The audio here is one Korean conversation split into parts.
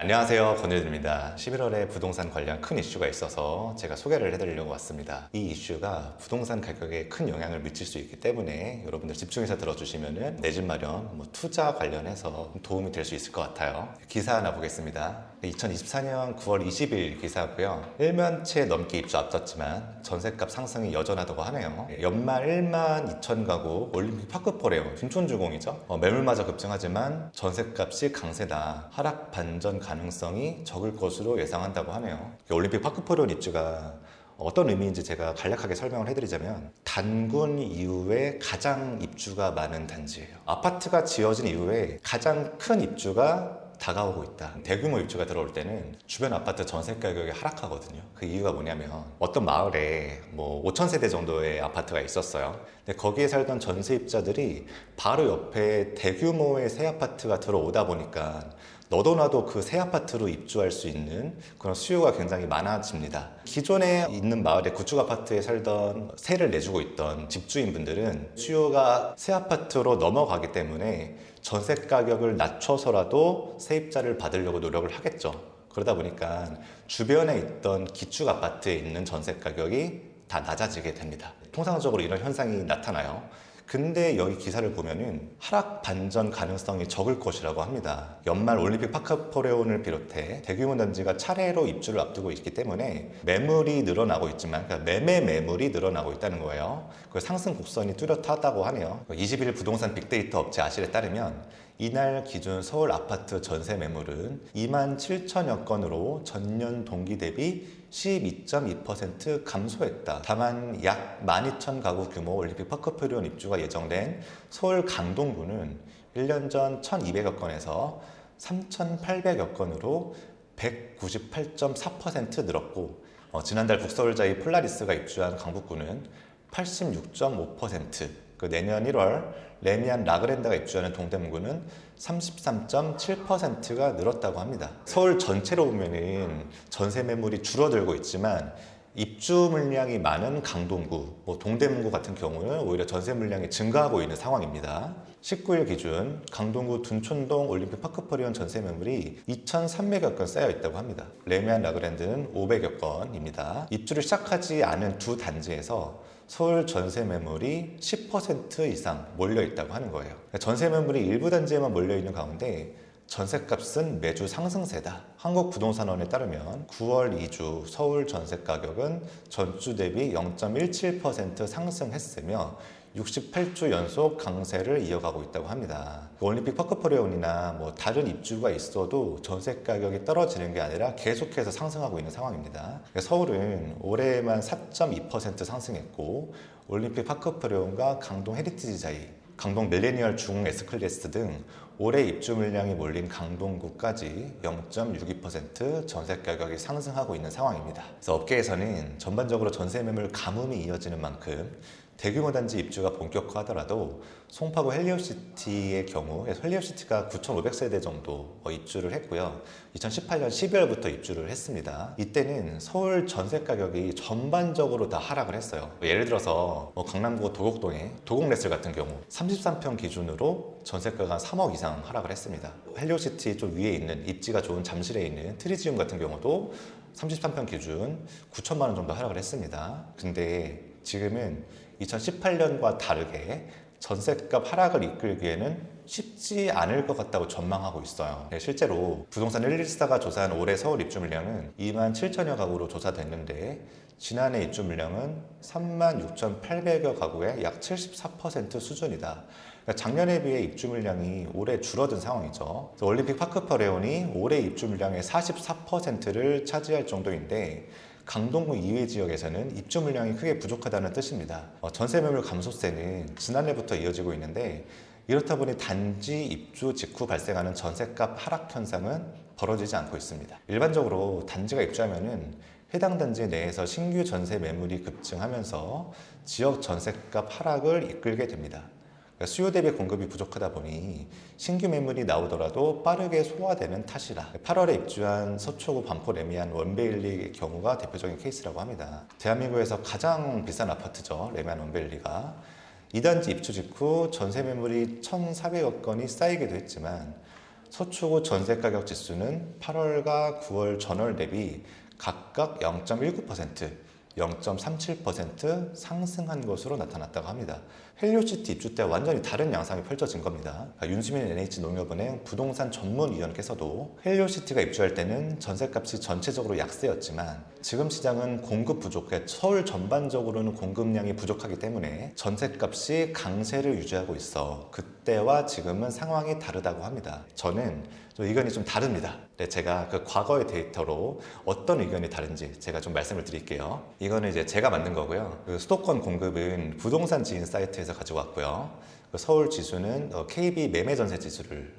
안녕하세요, 권유진입니다. 11월에 부동산 관련 큰 이슈가 있어서 제가 소개를 해드리려고 왔습니다. 이 이슈가 부동산 가격에 큰 영향을 미칠 수 있기 때문에 여러분들 집중해서 들어주시면 내 집 마련, 투자 관련해서 도움이 될 수 있을 것 같아요. 기사 하나 보겠습니다. 2024년 9월 20일 기사고요. 1만 채 넘게 입주 앞섰지만 전셋값 상승이 여전하다고 하네요. 연말 1만 2천 가구 올림픽 파크포레오 춘천주공이죠. 매물마저 급증하지만 전셋값이 강세다. 하락 반전 가능성이 적을 것으로 예상한다고 하네요. 올림픽 파크포레오 입주가 어떤 의미인지 제가 간략하게 설명을 해드리자면 단군 이후에 가장 입주가 많은 단지예요. 아파트가 지어진 이후에 가장 큰 입주가 다가오고 있다. 대규모 입주가 들어올 때는 주변 아파트 전세 가격이 하락하거든요. 그 이유가 뭐냐면 어떤 마을에 5,000세대 정도의 아파트가 있었어요. 근데 거기에 살던 전세입자들이 바로 옆에 대규모의 새 아파트가 들어오다 보니까 너도 나도 그 새 아파트로 입주할 수 있는 그런 수요가 굉장히 많아집니다. 기존에 있는 마을에 구축 아파트에 살던 세를 내주고 있던 집주인분들은 수요가 새 아파트로 넘어가기 때문에 전세 가격을 낮춰서라도 세입자를 받으려고 노력을 하겠죠. 그러다 보니까 주변에 있던 기축 아파트에 있는 전세 가격이 다 낮아지게 됩니다. 통상적으로 이런 현상이 나타나요. 근데 여기 기사를 보면은 하락 반전 가능성이 적을 것이라고 합니다. 연말 올림픽 파크포레온을 비롯해 대규모 단지가 차례로 입주를 앞두고 있기 때문에 매물이 늘어나고 있지만 매매 매물이 늘어나고 있다는 거예요. 그 상승 곡선이 뚜렷하다고 하네요. 20일 부동산 빅데이터 업체 아실에 따르면 이날 기준 서울 아파트 전세 매물은 2만 7천여 건으로 전년 동기 대비 12.2% 감소했다. 다만 약 12,000 가구 규모 올림픽 파크포레온 입주가 예정된 서울 강동구는 1년 전 1,200여 건에서 3,800여 건으로 198.4% 늘었고 지난달 북서울자이 폴라리스가 입주한 강북구는 86.5%, 내년 1월 레미안 라그랜드가 입주하는 동대문구는 33.7%가 늘었다고 합니다. 서울 전체로 보면은 전세 매물이 줄어들고 있지만 입주 물량이 많은 강동구, 동대문구 같은 경우는 오히려 전세 물량이 증가하고 있는 상황입니다. 19일 기준 강동구 둔촌동 올림픽 파크포레온 전세 매물이 2,300여 건 쌓여 있다고 합니다. 레미안 라그랜드는 500여 건입니다. 입주를 시작하지 않은 두 단지에서 서울 전세 매물이 10% 이상 몰려 있다고 하는 거예요. 전세 매물이 일부 단지에만 몰려 있는 가운데 전셋값은 매주 상승세다. 한국부동산원에 따르면 9월 2주 서울 전세 가격은 전주 대비 0.17% 상승했으며 68주 연속 강세를 이어가고 있다고 합니다. 올림픽 파크포레온이나 다른 입주가 있어도 전세 가격이 떨어지는 게 아니라 계속해서 상승하고 있는 상황입니다. 서울은 올해만 4.2% 상승했고 올림픽 파크포레온과 강동 헤리티지자이, 강동 밀레니얼 중 S클래스 등 올해 입주 물량이 몰린 강동구까지 0.62% 전세 가격이 상승하고 있는 상황입니다. 그래서 업계에서는 전반적으로 전세 매물 가뭄이 이어지는 만큼 대규모 단지 입주가 본격화하더라도 송파구 헬리오시티의 경우 헬리오시티가 9,500세대 정도 입주를 했고요. 2018년 12월부터 입주를 했습니다. 이때는 서울 전세 가격이 전반적으로 다 하락을 했어요. 예를 들어서 강남구 도곡동의 도곡레슬 같은 경우 33평 기준으로 전세가가 3억 이상 하락을 했습니다. 헬리오시티 좀 위에 있는 입지가 좋은 잠실에 있는 트리지움 같은 경우도 33평 기준 9천만 원 정도 하락을 했습니다. 근데 지금은 2018년과 다르게 전셋값 하락을 이끌기에는 쉽지 않을 것 같다고 전망하고 있어요. 실제로 부동산 114가 조사한 올해 서울 입주 물량은 2만 7천여 가구로 조사됐는데 지난해 입주 물량은 3만 6,800여 가구의 약 74% 수준이다. 작년에 비해 입주 물량이 올해 줄어든 상황이죠. 올림픽 파크포레온이 올해 입주 물량의 44%를 차지할 정도인데 강동구 이외 지역에서는 입주 물량이 크게 부족하다는 뜻입니다. 전세 매물 감소세는 지난해부터 이어지고 있는데 이렇다 보니 단지 입주 직후 발생하는 전세값 하락 현상은 벌어지지 않고 있습니다. 일반적으로 단지가 입주하면은 해당 단지 내에서 신규 전세 매물이 급증하면서 지역 전세값 하락을 이끌게 됩니다. 수요 대비 공급이 부족하다 보니 신규 매물이 나오더라도 빠르게 소화되는 탓이라 8월에 입주한 서초구 반포 레미안 원베일리의 경우가 대표적인 케이스라고 합니다. 대한민국에서 가장 비싼 아파트죠. 레미안 원베일리가 2단지 입주 직후 전세 매물이 1,400여 건이 쌓이기도 했지만 서초구 전세 가격 지수는 8월과 9월 전월 대비 각각 0.19%, 0.37% 상승한 것으로 나타났다고 합니다. 헬리오시티 입주 때 완전히 다른 양상이 펼쳐진 겁니다. 윤수민 NH농협은행 부동산 전문위원께서도 헬리오시티가 입주할 때는 전셋값이 전체적으로 약세였지만 지금 시장은 공급 부족해 서울 전반적으로는 공급량이 부족하기 때문에 전셋값이 강세를 유지하고 있어 그때와 지금은 상황이 다르다고 합니다. 저는 의견이 좀 다릅니다. 네, 제가 그 과거의 데이터로 어떤 의견이 다른지 제가 좀 말씀을 드릴게요. 이거는 이제 제가 만든 거고요. 그 수도권 공급은 부동산 지인 사이트에서 가지고 왔고요. 그 서울 지수는 KB 매매 전세 지수를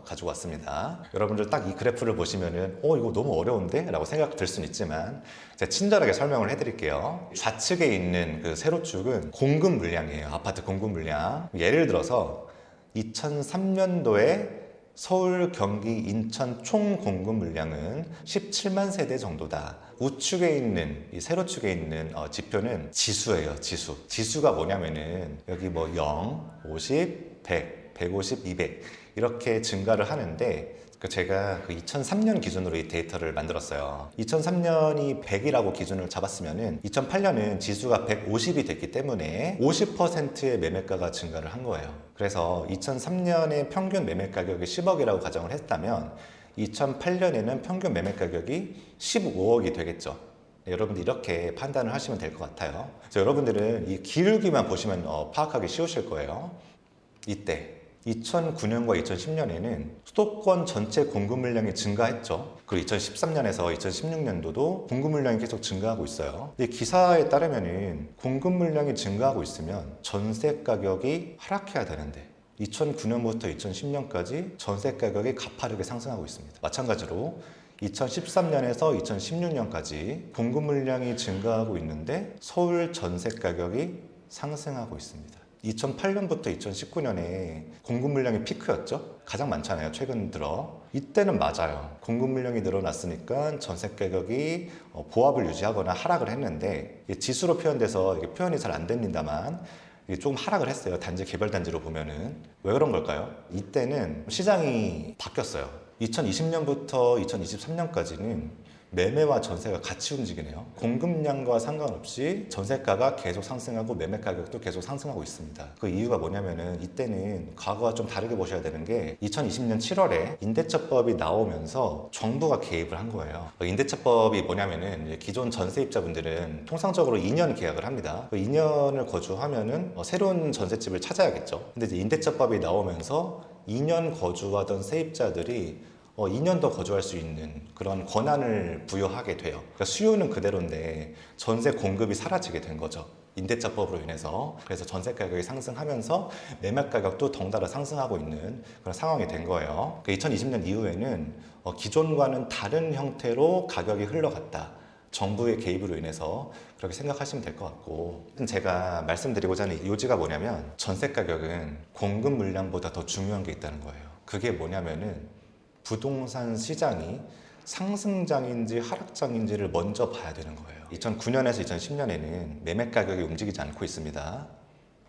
가지고 왔습니다. 여러분들 딱 이 그래프를 보시면은 이거 너무 어려운데? 라고 생각 들 수는 있지만 제가 친절하게 설명을 해드릴게요. 좌측에 있는 그 세로축은 공급 물량이에요. 아파트 공급 물량. 예를 들어서 2003년도에 서울, 경기, 인천 총 공급 물량은 17만 세대 정도다. 우측에 있는, 이 세로축에 있는 지표는 지수예요, 지수. 지수가 뭐냐면은 여기 뭐 0, 50, 100, 150, 200 이렇게 증가를 하는데 제가 그 2003년 기준으로 이 데이터를 만들었어요. 2003년이 100이라고 기준을 잡았으면은 2008년은 지수가 150이 됐기 때문에 50%의 매매가가 증가를 한 거예요. 그래서 2003년에 평균 매매 가격이 10억이라고 가정을 했다면 2008년에는 평균 매매 가격이 15억이 되겠죠. 네, 여러분들 이렇게 판단을 하시면 될 것 같아요. 그래서 여러분들은 이 기울기만 보시면 파악하기 쉬우실 거예요. 이때 2009년과 2010년에는 수도권 전체 공급 물량이 증가했죠. 그리고 2013년에서 2016년도도 공급 물량이 계속 증가하고 있어요. 근데 기사에 따르면은 공급 물량이 증가하고 있으면 전세 가격이 하락해야 되는데 2009년부터 2010년까지 전세 가격이 가파르게 상승하고 있습니다. 마찬가지로 2013년에서 2016년까지 공급 물량이 증가하고 있는데 서울 전세 가격이 상승하고 있습니다. 2008년부터 2019년에 공급 물량이 피크였죠. 가장 많잖아요, 최근 들어. 이때는 맞아요. 공급 물량이 늘어났으니까 전세 가격이 보합을 유지하거나 하락을 했는데 지수로 표현돼서 이게 표현이 잘 안 됩니다만 조금 하락을 했어요. 단지 개별 단지로 보면은. 왜 그런 걸까요? 이때는 시장이 바뀌었어요. 2020년부터 2023년까지는 매매와 전세가 같이 움직이네요. 공급량과 상관없이 전세가가 계속 상승하고 매매 가격도 계속 상승하고 있습니다. 그 이유가 뭐냐면은 이때는 과거와 좀 다르게 보셔야 되는 게 2020년 7월에 임대차법이 나오면서 정부가 개입을 한 거예요. 임대차법이 뭐냐면은 기존 전세입자분들은 통상적으로 2년 계약을 합니다. 2년을 거주하면은 새로운 전셋집을 찾아야겠죠. 근데 이제 임대차법이 나오면서 2년 거주하던 세입자들이 2년 더 거주할 수 있는 그런 권한을 부여하게 돼요. 그러니까 수요는 그대로인데 전세 공급이 사라지게 된 거죠. 임대차법으로 인해서. 그래서 전세 가격이 상승하면서 매매 가격도 덩달아 상승하고 있는 그런 상황이 된 거예요. 2020년 이후에는 기존과는 다른 형태로 가격이 흘러갔다. 정부의 개입으로 인해서 그렇게 생각하시면 될 것 같고, 제가 말씀드리고자 하는 요지가 뭐냐면 전세 가격은 공급 물량보다 더 중요한 게 있다는 거예요. 그게 뭐냐면은 부동산 시장이 상승장인지 하락장인지를 먼저 봐야 되는 거예요. 2009년에서 2010년에는 매매 가격이 움직이지 않고 있습니다.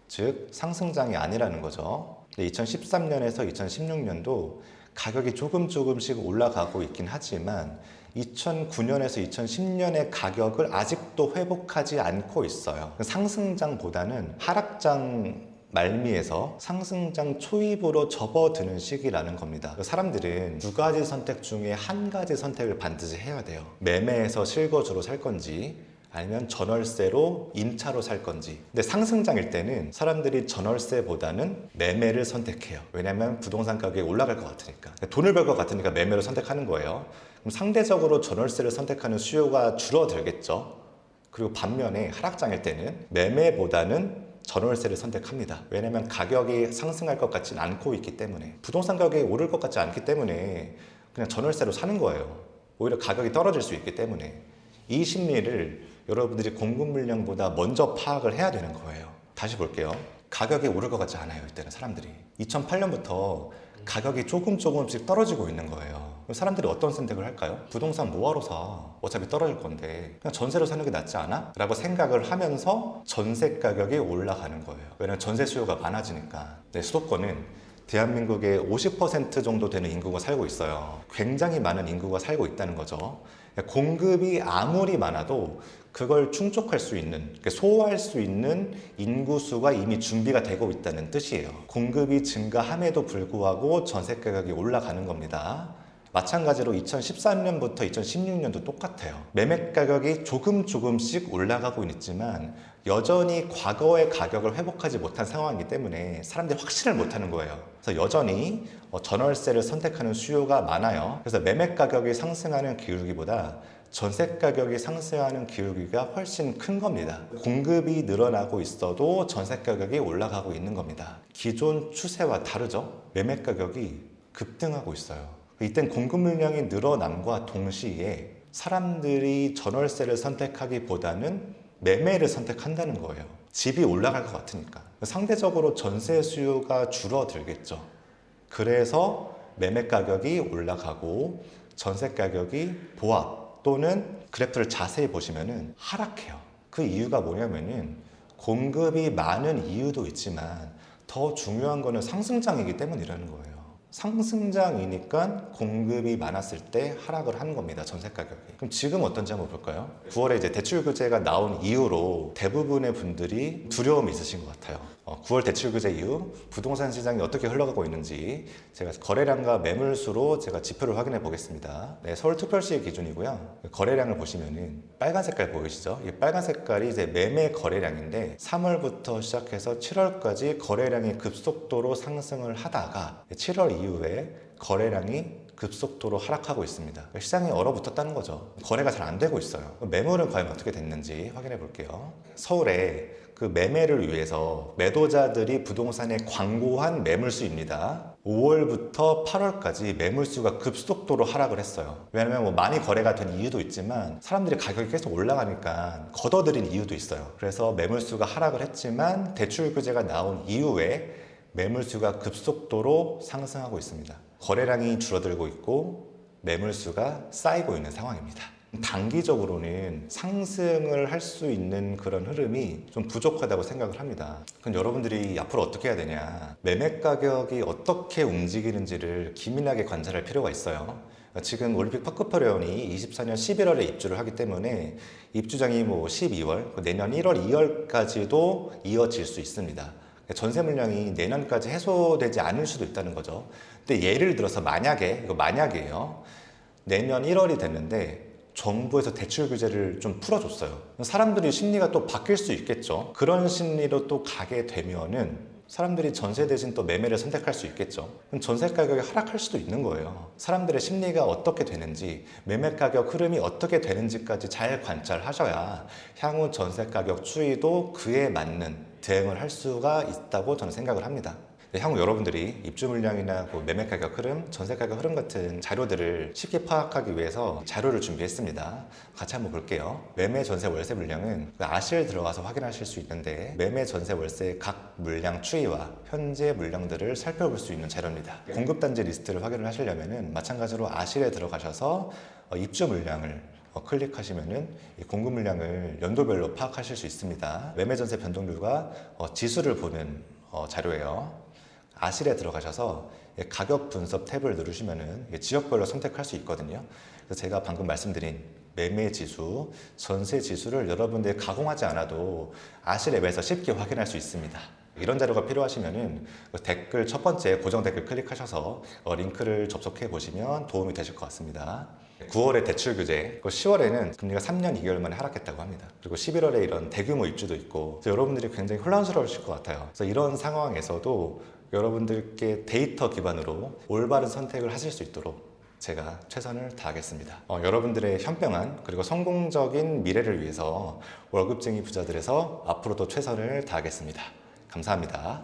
즉 상승장이 아니라는 거죠. 2013년에서 2016년도 가격이 조금씩 올라가고 있긴 하지만 2009년에서 2010년의 가격을 아직도 회복하지 않고 있어요. 상승장보다는 하락장 말미에서 상승장 초입으로 접어드는 시기라는 겁니다. 사람들은 두 가지 선택 중에 한 가지 선택을 반드시 해야 돼요. 매매에서 실거주로 살 건지 아니면 전월세로 임차로 살 건지. 근데 상승장일 때는 사람들이 전월세보다는 매매를 선택해요. 왜냐면 부동산 가격이 올라갈 것 같으니까. 돈을 벌 것 같으니까 매매를 선택하는 거예요. 그럼 상대적으로 전월세를 선택하는 수요가 줄어들겠죠. 그리고 반면에 하락장일 때는 매매보다는 전월세를 선택합니다. 왜냐면 가격이 상승할 것 같지는 않고 있기 때문에, 부동산 가격이 오를 것 같지 않기 때문에 그냥 전월세로 사는 거예요. 오히려 가격이 떨어질 수 있기 때문에. 이 심리를 여러분들이 공급 물량보다 먼저 파악을 해야 되는 거예요. 다시 볼게요. 가격이 오를 것 같지 않아요. 이때는 사람들이 2008년부터 가격이 조금씩 떨어지고 있는 거예요. 그럼 사람들이 어떤 선택을 할까요? 부동산 뭐하러 사? 어차피 떨어질 건데 그냥 전세로 사는 게 낫지 않아? 라고 생각을 하면서 전세 가격이 올라가는 거예요. 왜냐면 전세 수요가 많아지니까. 네, 수도권은 대한민국의 50% 정도 되는 인구가 살고 있어요. 굉장히 많은 인구가 살고 있다는 거죠. 공급이 아무리 많아도 그걸 충족할 수 있는, 소화할 수 있는 인구수가 이미 준비가 되고 있다는 뜻이에요. 공급이 증가함에도 불구하고 전세 가격이 올라가는 겁니다. 마찬가지로 2014년부터 2016년도 똑같아요. 매매 가격이 조금씩 올라가고 있지만 여전히 과거의 가격을 회복하지 못한 상황이기 때문에 사람들이 확신을 못하는 거예요. 그래서 여전히 전월세를 선택하는 수요가 많아요. 그래서 매매 가격이 상승하는 기울기보다 전세 가격이 상승하는 기울기가 훨씬 큰 겁니다. 공급이 늘어나고 있어도 전세 가격이 올라가고 있는 겁니다. 기존 추세와 다르죠? 매매 가격이 급등하고 있어요. 이땐 공급 물량이 늘어남과 동시에 사람들이 전월세를 선택하기보다는 매매를 선택한다는 거예요. 집이 올라갈 것 같으니까. 상대적으로 전세 수요가 줄어들겠죠. 그래서 매매 가격이 올라가고 전세 가격이 보합 또는 그래프를 자세히 보시면은 하락해요. 그 이유가 뭐냐면은 공급이 많은 이유도 있지만 더 중요한 거는 상승장이기 때문이라는 거예요. 상승장이니까 공급이 많았을 때 하락을 하는 겁니다. 전세 가격이. 그럼 지금 어떤지 한번 볼까요? 9월에 이제 대출 규제가 나온 이후로 대부분의 분들이 두려움이 있으신 것 같아요. 9월 대출 규제 이후 부동산 시장이 어떻게 흘러가고 있는지 제가 거래량과 매물수로 제가 지표를 확인해 보겠습니다. 네, 서울특별시 기준이고요. 거래량을 보시면은 빨간 색깔 보이시죠? 이 빨간 색깔이 이제 매매 거래량인데 3월부터 시작해서 7월까지 거래량이 급속도로 상승을 하다가 7월 이후에 거래량이 급속도로 하락하고 있습니다. 시장이 얼어붙었다는 거죠. 거래가 잘 안 되고 있어요. 매물은 과연 어떻게 됐는지 확인해 볼게요. 서울에 그 매매를 위해서 매도자들이 부동산에 광고한 매물수입니다. 5월부터 8월까지 매물수가 급속도로 하락을 했어요. 왜냐면 많이 거래가 된 이유도 있지만 사람들이 가격이 계속 올라가니까 걷어들인 이유도 있어요. 그래서 매물수가 하락을 했지만 대출 규제가 나온 이후에 매물수가 급속도로 상승하고 있습니다. 거래량이 줄어들고 있고 매물수가 쌓이고 있는 상황입니다. 단기적으로는 상승을 할 수 있는 그런 흐름이 좀 부족하다고 생각을 합니다. 그럼 여러분들이 앞으로 어떻게 해야 되냐? 매매 가격이 어떻게 움직이는지를 기민하게 관찰할 필요가 있어요. 지금 올림픽 파크파레온이 24년 11월에 입주를 하기 때문에 입주장이 12월, 내년 1월, 2월까지도 이어질 수 있습니다. 전세 물량이 내년까지 해소되지 않을 수도 있다는 거죠. 근데 예를 들어서 만약에, 이거 만약이에요. 내년 1월이 됐는데 정부에서 대출 규제를 좀 풀어줬어요. 사람들이 심리가 또 바뀔 수 있겠죠. 그런 심리로 또 가게 되면은 사람들이 전세 대신 또 매매를 선택할 수 있겠죠. 그럼 전세 가격이 하락할 수도 있는 거예요. 사람들의 심리가 어떻게 되는지, 매매 가격 흐름이 어떻게 되는지까지 잘 관찰하셔야 향후 전세 가격 추이도 그에 맞는 대응을 할 수가 있다고 저는 생각을 합니다. 향후 여러분들이 입주 물량이나 매매 가격 흐름, 전세 가격 흐름 같은 자료들을 쉽게 파악하기 위해서 자료를 준비했습니다. 같이 한번 볼게요. 매매, 전세, 월세 물량은 아시를 들어가서 확인하실 수 있는데 매매, 전세, 월세 각 물량 추이와 현재 물량들을 살펴볼 수 있는 자료입니다. 공급단지 리스트를 확인을 하시려면 마찬가지로 아실에 들어가셔서 입주 물량을 클릭하시면은 이 공급 물량을 연도별로 파악하실 수 있습니다. 매매 전세 변동률과 지수를 보는 자료예요. 아실에 들어가셔서 가격 분석 탭을 누르시면은 지역별로 선택할 수 있거든요. 그래서 제가 방금 말씀드린 매매 지수, 전세 지수를 여러분들이 가공하지 않아도 아실 앱에서 쉽게 확인할 수 있습니다. 이런 자료가 필요하시면은 댓글 첫 번째 고정 댓글 클릭하셔서 링크를 접속해 보시면 도움이 되실 것 같습니다. 9월에 대출 규제, 10월에는 금리가 3년 2개월 만에 하락했다고 합니다. 그리고 11월에 이런 대규모 입주도 있고 여러분들이 굉장히 혼란스러우실 것 같아요. 그래서 이런 상황에서도 여러분들께 데이터 기반으로 올바른 선택을 하실 수 있도록 제가 최선을 다하겠습니다. 여러분들의 현명한 그리고 성공적인 미래를 위해서 월급쟁이 부자들에서 앞으로도 최선을 다하겠습니다. 감사합니다.